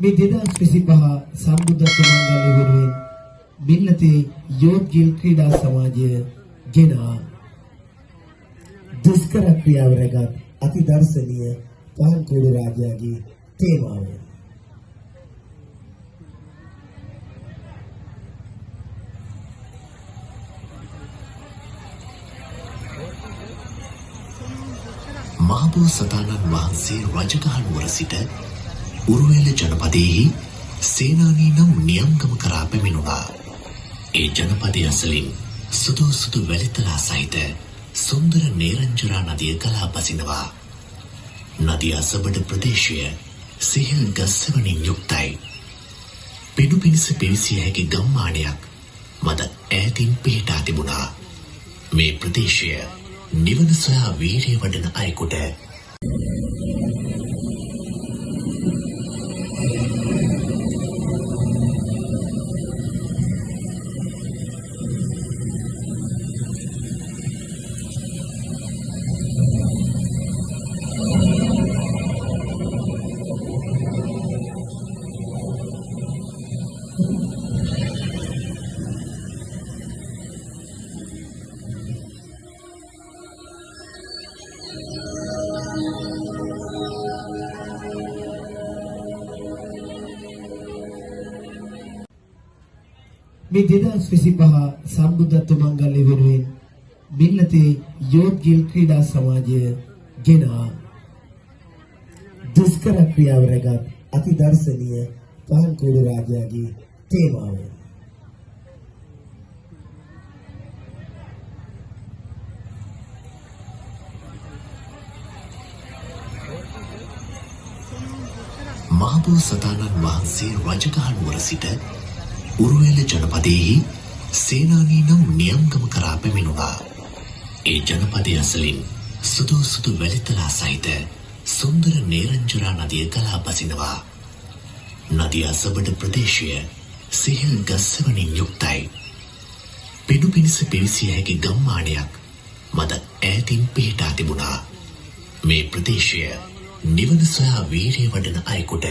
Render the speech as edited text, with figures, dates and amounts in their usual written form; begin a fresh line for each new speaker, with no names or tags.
මේ 2025 සම්බුද්ධත්ව මංගල්‍ය වෙනුවෙන් මිල්ලතේ යෝධ්‍ය ක්‍රීඩා සමාජය ගෙනා දුෂ්කර ක්‍රියාව රැගත් අති දර්ශනීය පහන්කෝඩු රාජයාගේ තේමාව.
මහබෝසතාණන් වහන්සේ රජගහ නුවර සිට උරුවෙල ජනපදයෙහි සේනානී නම් නියම්ගම කරා පැමිණුණා. ඒ ජනපදයේ අසලින් සුදු සුදු වැලිතලා සහිත සුන්දර නේරංජරා නදිය ගලා පසිනවා. නදිය අසබඩ ප්‍රදේශය සිහිල් ගස්වලින් යුක්තයි. පිඩු පිණිස පිවිසිය හැකි ගම්මානයක් මද ඈතින් පිහිටා තිබුණා. මේ ප්‍රදේශය නිවන සොයා වීරිය වඩන අයෙකුට
මේ 2025 සම්බුද්ධත්ව මංගල්‍ය වෙනුවෙන් මිල්ලතේ යෝධ්‍ය ක්‍රීඩා සමාජය ගෙනා දුෂ්කර ක්‍රියාව රැගත් අති දර්ශනීය පහන්කෝඩු රාජයාගේ තේමාව.
මහබෝසතාණන් වහන්සේ රජගහ නුවර සිට උරුවෙල ජනපදයෙහි සේනානී නම් නියම්ගම කරා පැමිණුණා. ඒ ජනපදයේ අසලින් සුදු සුදු වැලිතලා සහිත සුන්දර නේරංජරා නදිය ගලා පසිනවා. නදිය අසබඩ ප්‍රදේශය සිහිල් ගස්වලින් යුක්තයි. පිඩු පිණිස පිවිසිය හැකි ගම්මානයක් මද ඈතින් පිහිටා තිබුණා. මේ ප්‍රදේශය නිවන සොයා වීරිය වඩන අයෙකුට